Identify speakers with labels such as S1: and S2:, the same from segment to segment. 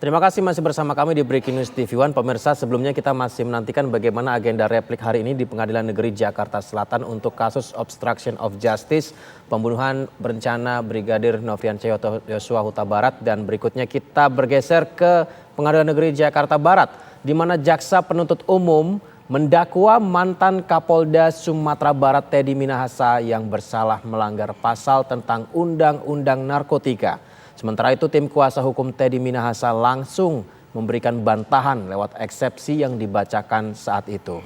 S1: Terima kasih masih bersama kami di Breaking News TV One. Pemirsa, sebelumnya kita masih menantikan bagaimana agenda replik hari ini di Pengadilan Negeri Jakarta Selatan untuk kasus obstruction of justice, pembunuhan berencana Brigadir Nofriansah Yosua Huta Barat. Dan berikutnya kita bergeser ke Pengadilan Negeri Jakarta Barat, di mana jaksa penuntut umum mendakwa mantan Kapolda Sumatera Barat Teddy Minahasa yang bersalah melanggar pasal tentang Undang-Undang Narkotika. Sementara itu tim kuasa hukum Teddy Minahasa langsung memberikan bantahan lewat eksepsi yang dibacakan saat itu.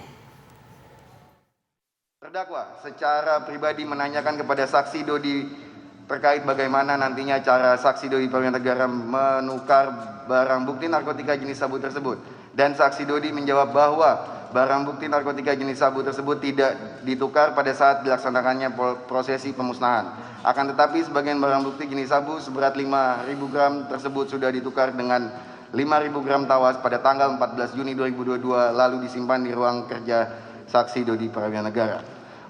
S2: Terdakwa secara pribadi menanyakan kepada saksi Dodi terkait bagaimana nantinya cara saksi Dodi Prawiran Negara menukar barang bukti narkotika jenis sabu tersebut. Dan saksi Dodi menjawab bahwa barang bukti narkotika jenis sabu tersebut tidak ditukar pada saat dilaksanakannya prosesi pemusnahan. Akan tetapi sebagian barang bukti jenis sabu seberat 5.000 gram tersebut sudah ditukar dengan 5.000 gram tawas pada tanggal 14 Juni 2022 lalu disimpan di ruang kerja saksi Dodi Prawiran Negara.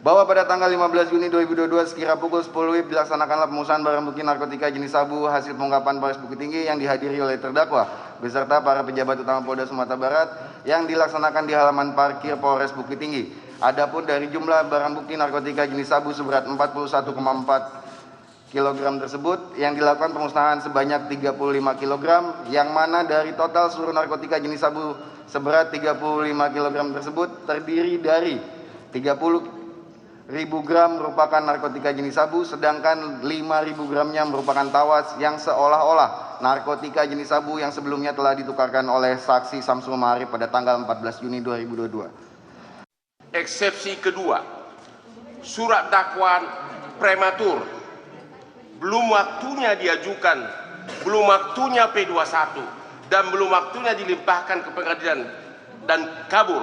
S2: Bahwa pada tanggal 15 Juni 2022 sekira pukul 10 WIB dilaksanakanlah pemusnahan barang bukti narkotika jenis sabu hasil pengungkapan Polres Bukit Tinggi yang dihadiri oleh terdakwa beserta para pejabat utama Polda Sumatera Barat yang dilaksanakan di halaman parkir Polres Bukit Tinggi. Adapun dari jumlah barang bukti narkotika jenis sabu seberat 41,4 kilogram tersebut yang dilakukan pemusnahan sebanyak 35 kilogram, yang mana dari total seluruh narkotika jenis sabu seberat 35 kilogram tersebut terdiri dari 30.000 gram merupakan narkotika jenis sabu, sedangkan 5.000 gramnya merupakan tawas yang seolah-olah narkotika jenis sabu yang sebelumnya telah ditukarkan oleh saksi Samsul Ma'arif pada tanggal 14 Juni 2022.
S3: Eksepsi kedua, surat dakwaan prematur. Belum waktunya diajukan, belum waktunya P21, dan belum waktunya dilimpahkan ke pengadilan dan kabur.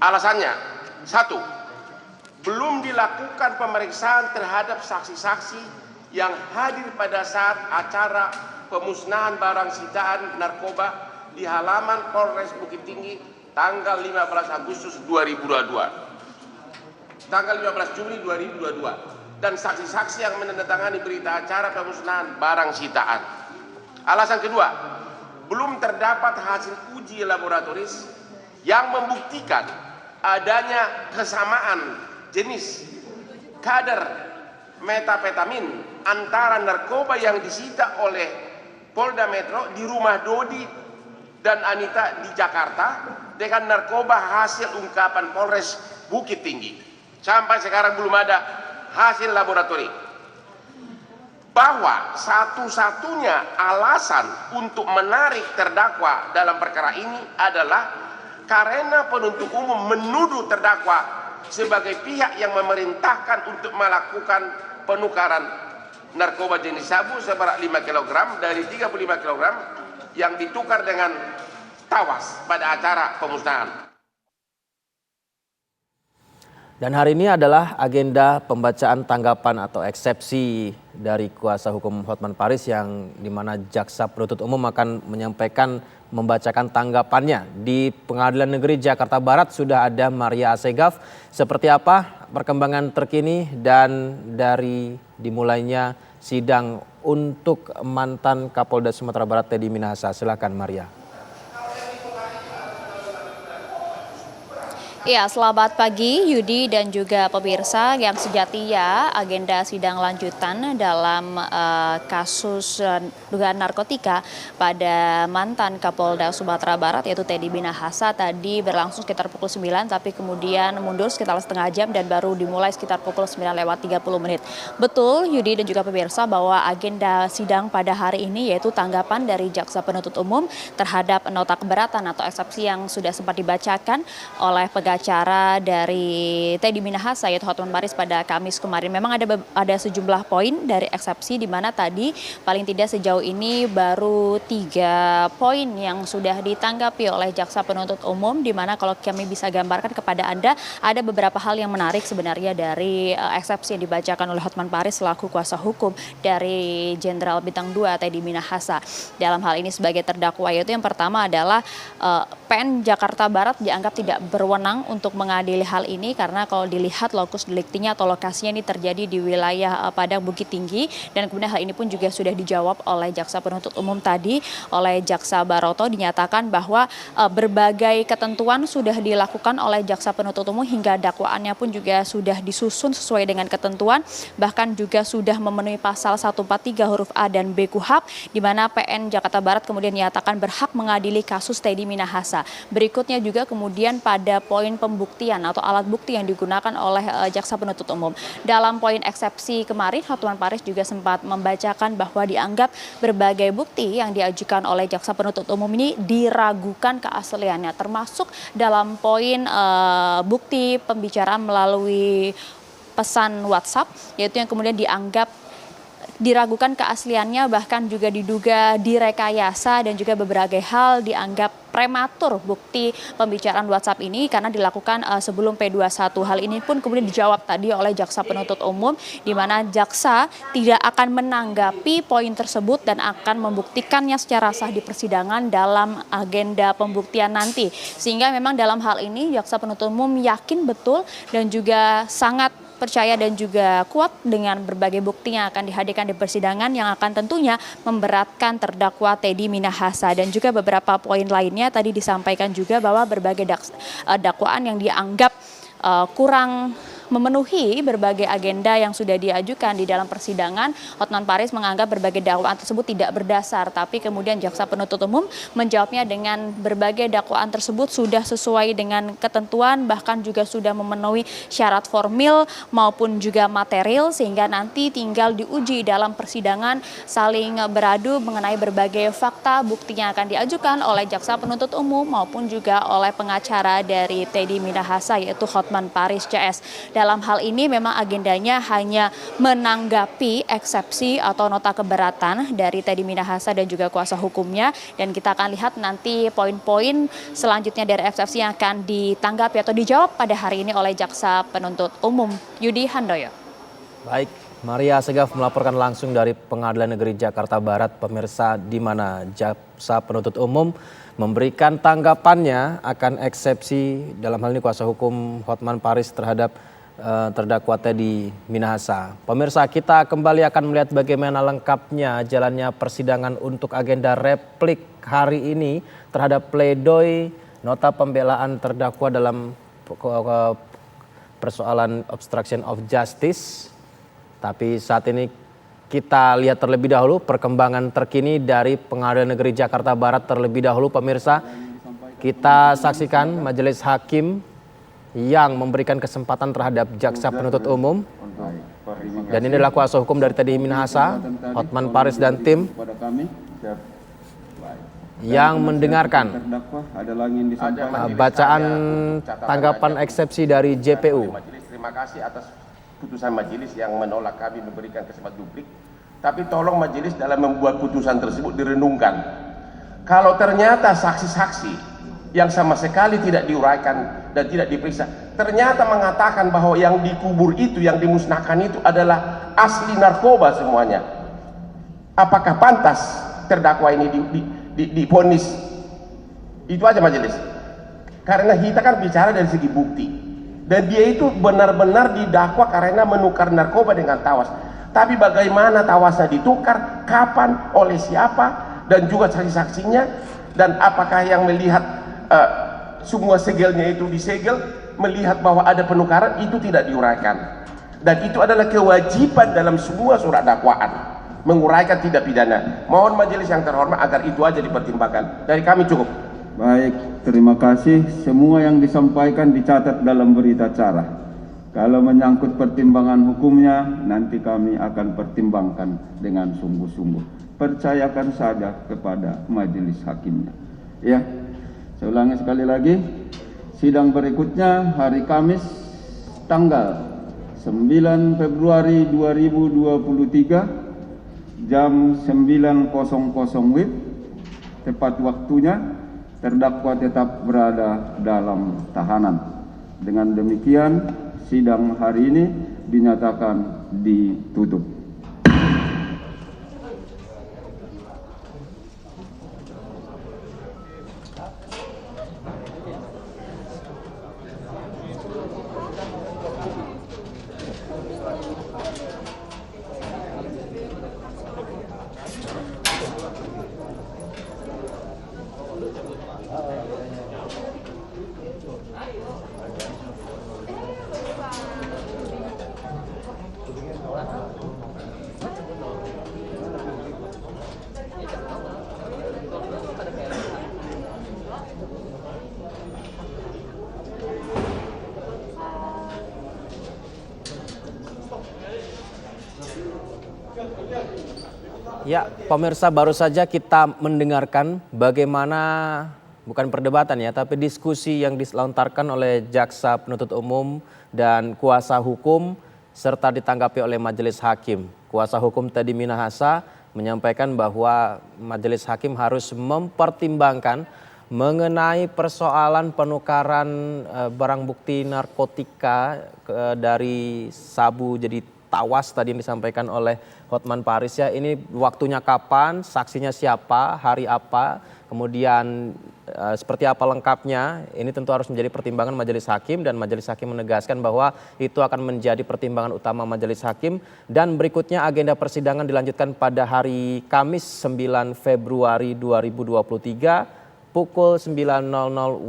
S3: Alasannya, satu, belum dilakukan pemeriksaan terhadap saksi-saksi yang hadir pada saat acara pemusnahan barang sitaan narkoba di halaman Polres Bukit Tinggi tanggal 15 Agustus 2022. Tanggal 15 Juli 2022. Dan saksi-saksi yang menandatangani berita acara pemusnahan barang sitaan. Alasan kedua, belum terdapat hasil uji laboratoris yang membuktikan adanya kesamaan jenis kadar metapetamin antara narkoba yang disita oleh Polda Metro di rumah Dodi dan Anita di Jakarta dengan narkoba hasil ungkapan Polres Bukit Tinggi. Sampai sekarang belum ada hasil laboratorium. Bahwa satu-satunya alasan untuk menarik terdakwa dalam perkara ini adalah karena penuntut umum menuduh terdakwa sebagai pihak yang memerintahkan untuk melakukan penukaran narkoba jenis sabu seberat 5 kg dari 35 kg yang ditukar dengan tawas pada acara pemusnahan.
S1: Dan hari ini adalah agenda pembacaan tanggapan atau eksepsi dari kuasa hukum Hotman Paris, yang dimana jaksa penuntut umum akan menyampaikan membacakan tanggapannya. Di Pengadilan Negeri Jakarta Barat sudah ada Maria Assegaf. Seperti apa perkembangan terkini dan dari dimulainya sidang untuk mantan Kapolda Sumatera Barat Teddy Minahasa? Silakan Maria.
S4: Ya, selamat pagi Yudi dan juga pemirsa. Yang sejatinya agenda sidang lanjutan dalam kasus dugaan narkotika pada mantan Kapolda Sumatera Barat yaitu Teddy Minahasa tadi berlangsung sekitar pukul 9, tapi kemudian mundur sekitar setengah jam dan baru dimulai sekitar pukul 9:30 menit. Betul Yudi dan juga pemirsa bahwa agenda sidang pada hari ini yaitu tanggapan dari jaksa penuntut umum terhadap nota keberatan atau eksepsi yang sudah sempat dibacakan oleh pengacara dari Teddy Minahasa yaitu Hotman Paris pada Kamis kemarin. Memang ada sejumlah poin dari eksepsi, di mana tadi paling tidak sejauh ini baru 3 poin yang sudah ditanggapi oleh jaksa penuntut umum, di mana kalau kami bisa gambarkan kepada Anda ada beberapa hal yang menarik sebenarnya dari eksepsi yang dibacakan oleh Hotman Paris selaku kuasa hukum dari Jenderal Bintang 2 Teddy Minahasa dalam hal ini sebagai terdakwa. Yaitu yang pertama adalah PN Jakarta Barat dianggap tidak berwenang untuk mengadili hal ini karena kalau dilihat lokus deliktinya atau lokasinya ini terjadi di wilayah Padang Bukit Tinggi, dan kemudian hal ini pun juga sudah dijawab oleh jaksa penuntut umum tadi oleh Jaksa Baroto, dinyatakan bahwa berbagai ketentuan sudah dilakukan oleh jaksa penuntut umum hingga dakwaannya pun juga sudah disusun sesuai dengan ketentuan, bahkan juga sudah memenuhi pasal 143 huruf A dan B KUHP, di mana PN Jakarta Barat kemudian dinyatakan berhak mengadili kasus Teddy Minahasa. Berikutnya juga kemudian pada poin pembuktian atau alat bukti yang digunakan oleh jaksa penuntut umum. Dalam poin eksepsi kemarin, Hotman Paris juga sempat membacakan bahwa dianggap berbagai bukti yang diajukan oleh jaksa penuntut umum ini diragukan keasliannya, termasuk dalam poin bukti pembicaraan melalui pesan WhatsApp, yaitu yang kemudian dianggap diragukan keasliannya, bahkan juga diduga direkayasa, dan juga berbagai hal dianggap prematur bukti pembicaraan WhatsApp ini karena dilakukan sebelum P21. Hal ini pun kemudian dijawab tadi oleh jaksa penuntut umum, di mana jaksa tidak akan menanggapi poin tersebut dan akan membuktikannya secara sah di persidangan dalam agenda pembuktian nanti. Sehingga memang dalam hal ini jaksa penuntut umum yakin betul dan juga sangat percaya dan juga kuat dengan berbagai bukti yang akan dihadirkan di persidangan yang akan tentunya memberatkan terdakwa Teddy Minahasa. Dan juga beberapa poin lainnya tadi disampaikan juga bahwa berbagai dakwaan yang dianggap kurang memenuhi berbagai agenda yang sudah diajukan di dalam persidangan, Hotman Paris menganggap berbagai dakwaan tersebut tidak berdasar, tapi kemudian jaksa penuntut umum menjawabnya dengan berbagai dakwaan tersebut sudah sesuai dengan ketentuan, bahkan juga sudah memenuhi syarat formil maupun juga material, sehingga nanti tinggal diuji dalam persidangan saling beradu mengenai berbagai fakta bukti yang akan diajukan oleh jaksa penuntut umum maupun juga oleh pengacara dari Teddy Minahasa, yaitu Hotman Paris CS. Dalam hal ini memang agendanya hanya menanggapi eksepsi atau nota keberatan dari Teddy Minahasa dan juga kuasa hukumnya, dan kita akan lihat nanti poin-poin selanjutnya dari eksepsi yang akan ditanggapi atau dijawab pada hari ini oleh jaksa penuntut umum. Yudi Handoyo.
S1: Baik, Maria Segaf melaporkan langsung dari Pengadilan Negeri Jakarta Barat, pemirsa, di mana jaksa penuntut umum memberikan tanggapannya akan eksepsi dalam hal ini kuasa hukum Hotman Paris terhadap terdakwa Teddy Minahasa. Pemirsa, kita kembali akan melihat bagaimana lengkapnya jalannya persidangan untuk agenda replik hari ini terhadap pledoi nota pembelaan terdakwa dalam persoalan obstruction of justice. Tapi saat ini kita lihat terlebih dahulu perkembangan terkini dari Pengadilan Negeri Jakarta Barat terlebih dahulu, pemirsa. Kita saksikan majelis hakim yang memberikan kesempatan terhadap jaksa penuntut umum. Dan inilah kuasa hukum dari Teddy Minahasa, Hotman Paris dan tim, yang mendengarkan bacaan tanggapan eksepsi dari JPU.
S3: Terima kasih atas putusan majelis yang menolak kami memberikan kesempatan duplik. Tapi tolong majelis dalam membuat putusan tersebut direnungkan. Kalau ternyata saksi-saksi yang sama sekali tidak diuraikan dan tidak diperiksa ternyata mengatakan bahwa yang dikubur itu, yang dimusnahkan itu adalah asli narkoba semuanya, apakah pantas terdakwa ini divonis? Itu aja majelis. Karena kita kan bicara dari segi bukti, dan dia itu benar-benar didakwa karena menukar narkoba dengan tawas. Tapi bagaimana tawasnya ditukar, kapan, oleh siapa, dan juga saksi-saksinya, dan apakah yang melihat semua segelnya itu disegel, melihat bahwa ada penukaran, itu tidak diuraikan. Dan itu adalah kewajiban dalam semua surat dakwaan, menguraikan tindak pidana. Mohon majelis yang terhormat agar itu aja dipertimbangkan. Dari kami cukup.
S5: Baik, terima kasih. Semua yang disampaikan dicatat dalam berita acara. Kalau menyangkut pertimbangan hukumnya, nanti kami akan pertimbangkan dengan sungguh-sungguh. Percayakan saja kepada majelis hakimnya. Ya, saya ulangi sekali lagi. Sidang berikutnya hari Kamis tanggal 9 Februari 2023 jam 9.00 WIB. Tepat waktunya, terdakwa tetap berada dalam tahanan. Dengan demikian, sidang hari ini dinyatakan ditutup.
S1: Ya, pemirsa, baru saja kita mendengarkan bagaimana, bukan perdebatan ya, tapi diskusi yang dilontarkan oleh jaksa penuntut umum dan kuasa hukum serta ditanggapi oleh majelis hakim. Kuasa hukum Teddy Minahasa menyampaikan bahwa majelis hakim harus mempertimbangkan mengenai persoalan penukaran barang bukti narkotika dari sabu jadi tawas tadi yang disampaikan oleh Hotman Paris ya. Ini waktunya kapan, saksinya siapa, hari apa, kemudian seperti apa lengkapnya. Ini tentu harus menjadi pertimbangan majelis hakim, dan majelis hakim menegaskan bahwa itu akan menjadi pertimbangan utama majelis hakim. Dan berikutnya agenda persidangan dilanjutkan pada hari Kamis 9 Februari 2023 pukul 9.00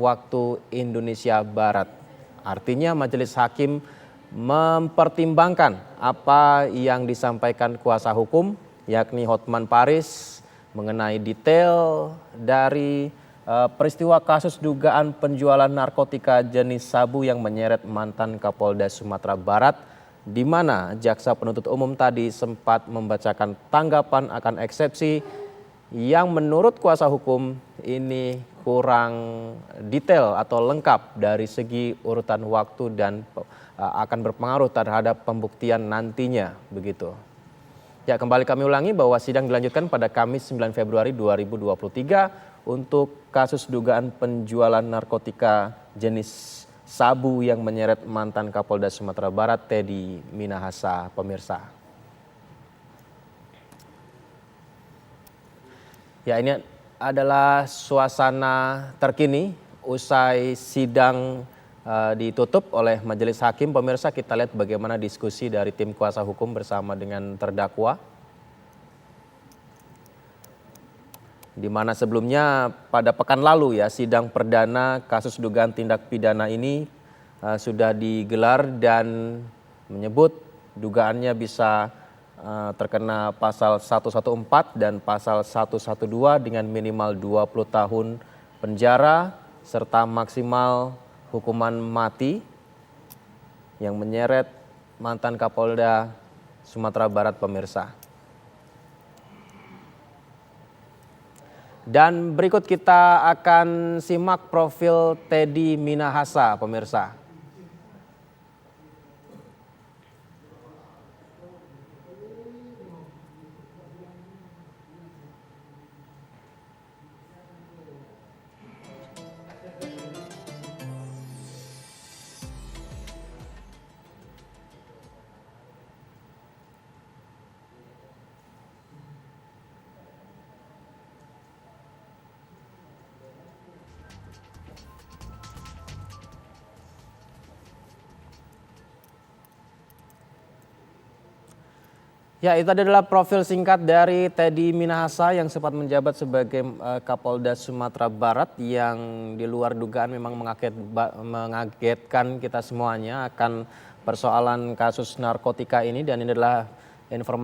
S1: waktu Indonesia Barat. Artinya majelis hakim mempertimbangkan apa yang disampaikan kuasa hukum yakni Hotman Paris mengenai detail dari peristiwa kasus dugaan penjualan narkotika jenis sabu yang menyeret mantan Kapolda Sumatera Barat, di mana jaksa penuntut umum tadi sempat membacakan tanggapan akan eksepsi yang menurut kuasa hukum ini kurang detail atau lengkap dari segi urutan waktu dan akan berpengaruh terhadap pembuktian nantinya, begitu. Ya, kembali kami ulangi bahwa sidang dilanjutkan pada Kamis 9 Februari 2023 untuk kasus dugaan penjualan narkotika jenis sabu yang menyeret mantan Kapolda Sumatera Barat Teddy Minahasa, pemirsa. Ya, ini adalah suasana terkini usai sidang ditutup oleh majelis hakim. Pemirsa, kita lihat bagaimana diskusi dari tim kuasa hukum bersama dengan terdakwa. Di mana sebelumnya pada pekan lalu ya, sidang perdana kasus dugaan tindak pidana ini sudah digelar dan menyebut dugaannya bisa terkena pasal 114 dan pasal 112 dengan minimal 20 tahun penjara serta maksimal hukuman mati yang menyeret mantan Kapolda Sumatera Barat, pemirsa. Dan berikut kita akan simak profil Teddy Minahasa, pemirsa. Ya, itu adalah profil singkat dari Teddy Minahasa yang sempat menjabat sebagai Kapolda Sumatera Barat, yang di luar dugaan memang mengagetkan kita semuanya akan persoalan kasus narkotika ini. Dan ini adalah informasi